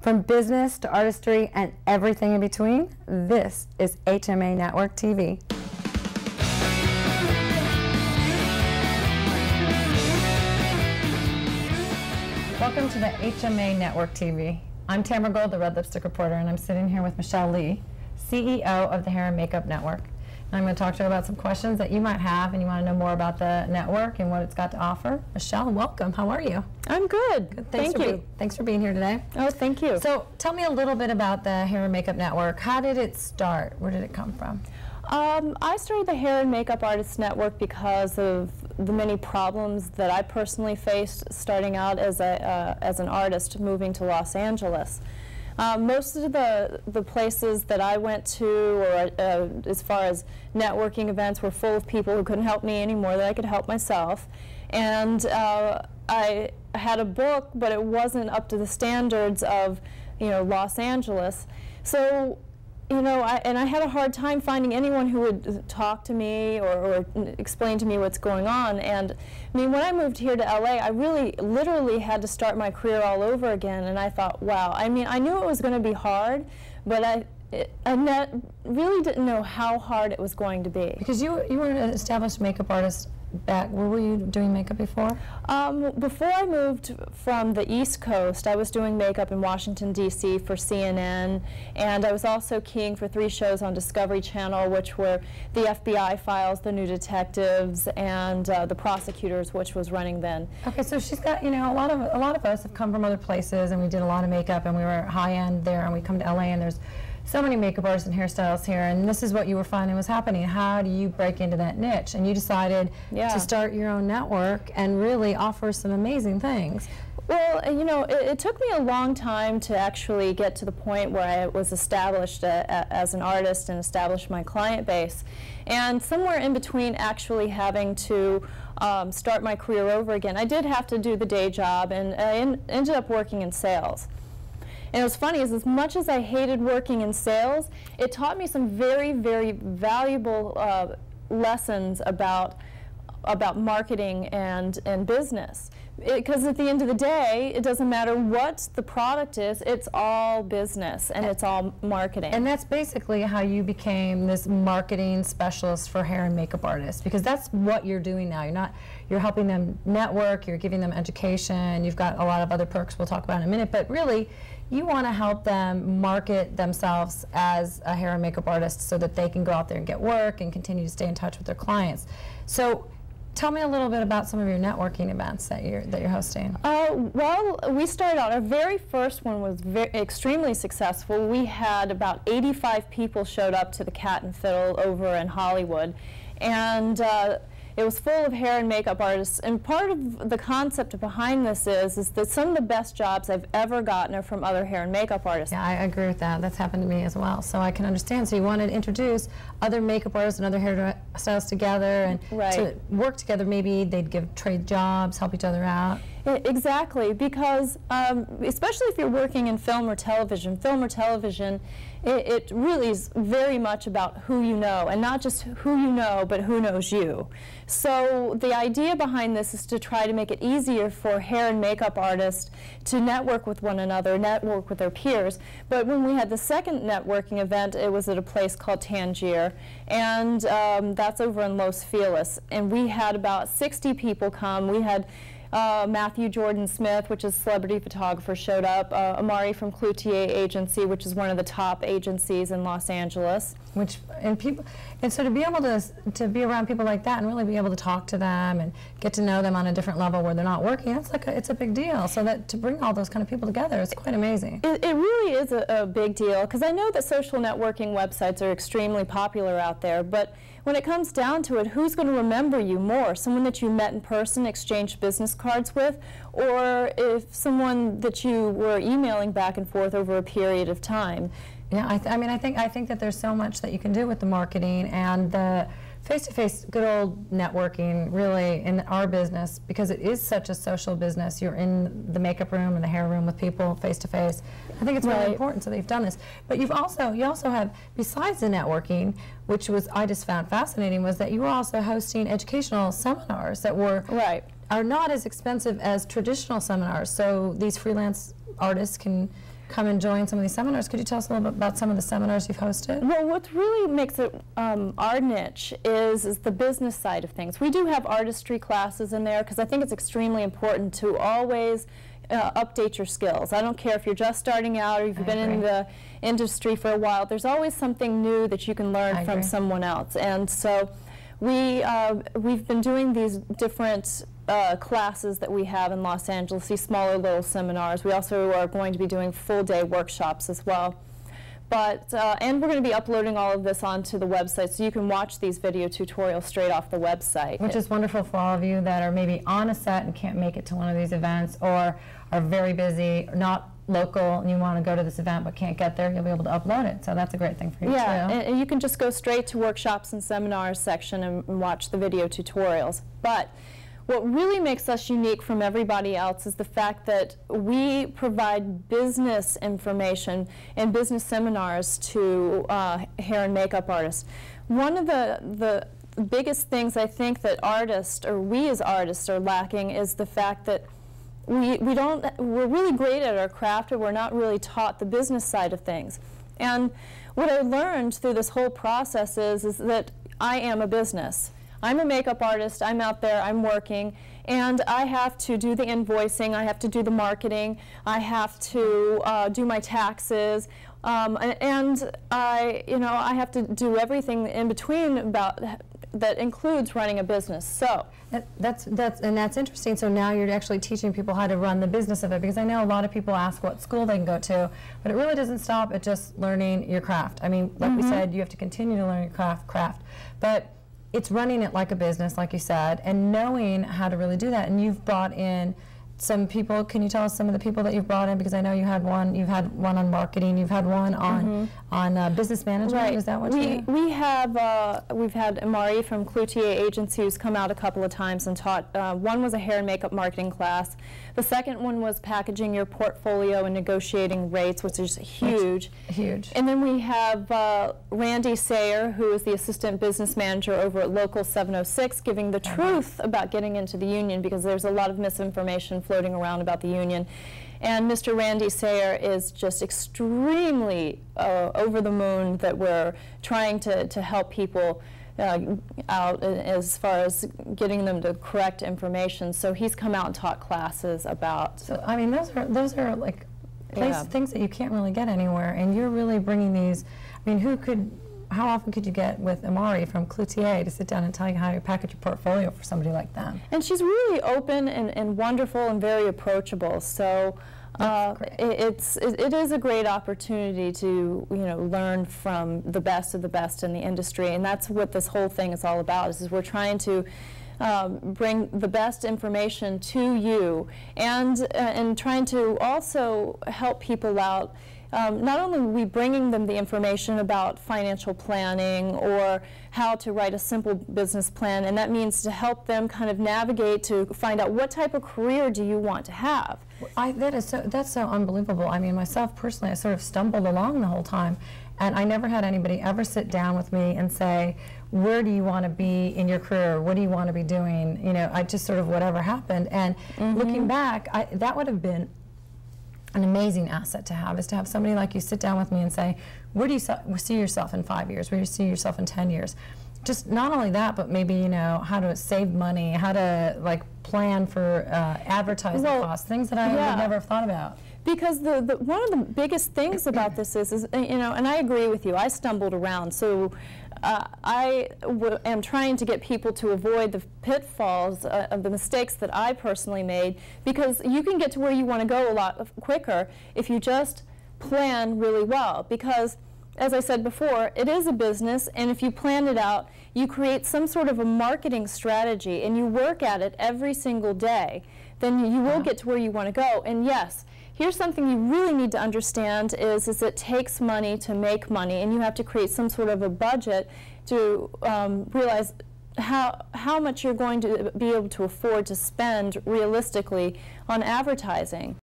From business to artistry and everything in between, this is HMA Network TV. Welcome to the HMA Network TV. I'm Tamara Gold, the Red Lipstick Reporter, and I'm sitting here with Michelle Lee, CEO of the Hair and Makeup Network. And I'm going to talk to her about some questions that you might have and you want to know more about the network and what it's got to offer. Michelle, welcome. How are you? I'm good. Thank you. Thanks for being here today. Oh, thank you. So tell me a little bit about the Hair and Makeup Network. How did it start? Where did it come from? I started the Hair and Makeup Artists Network because of the many problems that I personally faced starting out as an artist moving to Los Angeles. Most of the places that I went to, or as far as networking events, were full of people who couldn't help me anymore, that I could help myself. And I had a book, but it wasn't up to the standards of, Los Angeles. So, I had a hard time finding anyone who would talk to me or explain to me what's going on. And I mean, when I moved here to LA, I really literally had to start my career all over again. And I thought, wow, I mean, I knew it was going to be hard, but I really didn't know how hard it was going to be. Because you were an established makeup artist back, where were you doing makeup before? Before I moved from the East Coast, I was doing makeup in Washington, D.C. for CNN, and I was also keying for 3 shows on Discovery Channel, which were the FBI Files, The New Detectives, and The Prosecutors, which was running then. Okay, so she's got, a lot of us have come from other places, and we did a lot of makeup, and we were high-end there, and we come to LA, and there's so many makeup artists and hairstylists here, and this is what you were finding was happening. How do you break into that niche? And you decided to start your own network and really offer some amazing things. Well, it took me a long time to actually get to the point where I was established as an artist and established my client base. And somewhere in between actually having to start my career over again, I did have to do the day job, and I ended up working in sales. And it was funny, as much as I hated working in sales, it taught me some very, very valuable lessons about marketing and business. Because at the end of the day, it doesn't matter what the product is, it's all business and it's all marketing. And that's basically how you became this marketing specialist for hair and makeup artists, because that's what you're doing now. You're helping them network, you're giving them education, you've got a lot of other perks we'll talk about in a minute, but really you want to help them market themselves as a hair and makeup artist so that they can go out there and get work and continue to stay in touch with their clients. So tell me a little bit about some of your networking events that you're hosting. Well, we started out, our very first one was extremely successful. We had about 85 people showed up to the Cat and Fiddle over in Hollywood, and it was full of hair and makeup artists. And part of the concept behind this is that some of the best jobs I've ever gotten are from other hair and makeup artists. Yeah, I agree with that. That's happened to me as well. So I can understand. So you wanted to introduce other makeup artists and other hairstylists together and to work together. Maybe they'd give trade jobs, help each other out. Exactly, because especially if you're working in film or television, it really is very much about who you know, and not just who you know, but who knows you. So the idea behind this is to try to make it easier for hair and makeup artists to network with one another, network with their peers. But when we had the second networking event, it was at a place called Tangier, and that's over in Los Feliz. And we had about 60 people come. We had Matthew Jordan Smith, which is a celebrity photographer, showed up. Amari from Cloutier Agency, which is one of the top agencies in Los Angeles. And so to be able to be around people like that and really be able to talk to them and get to know them on a different level where they're not working, it's a big deal. So that to bring all those kind of people together, it's quite amazing. It really is a big deal, because I know that social networking websites are extremely popular out there, but when it comes down to it, who's going to remember you more? Someone that you met in person, exchanged business cards with, or if someone that you were emailing back and forth over a period of time? Yeah, I think that there's so much that you can do with the marketing and the face-to-face good old networking really in our business, because it is such a social business. You're in the makeup room and the hair room with people face-to-face. I think it's really important so they've done this. But you also have, besides the networking, which I just found fascinating, was that you were also hosting educational seminars that are not as expensive as traditional seminars. So these freelance artists can come and join some of these seminars. Could you tell us a little bit about some of the seminars you've hosted? Well, what really makes it our niche is the business side of things. We do have artistry classes in there because I think it's extremely important to always update your skills. I don't care if you're just starting out or if you've been in the industry for a while. There's always something new that you can learn from someone else. And so we've been doing these different classes that we have in Los Angeles, these smaller little seminars. We also are going to be doing full-day workshops as well. But, and we're going to be uploading all of this onto the website, so you can watch these video tutorials straight off the website. Which is wonderful for all of you that are maybe on a set and can't make it to one of these events, or are very busy, not local, and you want to go to this event but can't get there. You'll be able to upload it, so that's a great thing for you too. And you can just go straight to workshops and seminars section and watch the video tutorials. But what really makes us unique from everybody else is the fact that we provide business information and business seminars to hair and makeup artists. One of the biggest things I think that artists, or we as artists, are lacking is the fact that we're really great at our craft, but we're not really taught the business side of things. And what I learned through this whole process is that I am a business. I'm a makeup artist, I'm out there, I'm working, and I have to do the invoicing, I have to do the marketing, I have to do my taxes, and I have to do everything in between that includes running a business. So that's interesting. So now you're actually teaching people how to run the business of it, because I know a lot of people ask what school they can go to, but it really doesn't stop at just learning your craft. I mean, like we said, you have to continue to learn your craft, but it's running it like a business, like you said, and knowing how to really do that. And you've brought in some people. Can you tell us some of the people that you've brought in? Because I know you've had one on marketing, you've had one on business management. Right. Is that what we've had Mari from Cloutier Agency, who's come out a couple of times and taught. One was a hair and makeup marketing class. The second one was packaging your portfolio and negotiating rates, which is huge. Huge. And then we have Randy Sayer, who is the assistant business manager over at Local 706, giving the truth about getting into the union, because there's a lot of misinformation floating around about the union. And Mr. Randy Sayer is just extremely over the moon that we're trying to help people out as far as getting them the correct information. So he's come out and taught classes about. So I mean, those are like things that you can't really get anywhere, and you're really bringing these. I mean, how often could you get with Amari from Cloutier to sit down and tell you how to package your portfolio for somebody like them? And she's really open and wonderful and very approachable. So it is a great opportunity to learn from the best of the best in the industry, and that's what this whole thing is all about. Is we're trying to bring the best information to you, and trying to also help people out. Not only are we bringing them the information about financial planning or how to write a simple business plan, and that means to help them kind of navigate to find out what type of career do you want to have. That's so unbelievable. I mean, myself personally, I sort of stumbled along the whole time, and I never had anybody ever sit down with me and say, where do you want to be in your career? What do you want to be doing? I just sort of whatever happened. And looking back, that would have been an amazing asset to have, is to have somebody like you sit down with me and say, where do you see yourself in 5 years? Where do you see yourself in 10 years? Just not only that, but maybe how to save money, how to plan for advertising costs, things that I would never have thought about. Because one of the biggest things about this is and I agree with you, I stumbled around, so I am trying to get people to avoid the pitfalls of the mistakes that I personally made, because you can get to where you want to go a lot quicker if you just plan really well. Because, as I said before, it is a business, and if you plan it out, you create some sort of a marketing strategy, and you work at it every single day, then you will get to where you want to go. And yes, here's something you really need to understand is it takes money to make money, and you have to create some sort of a budget to realize how much you're going to be able to afford to spend realistically on advertising.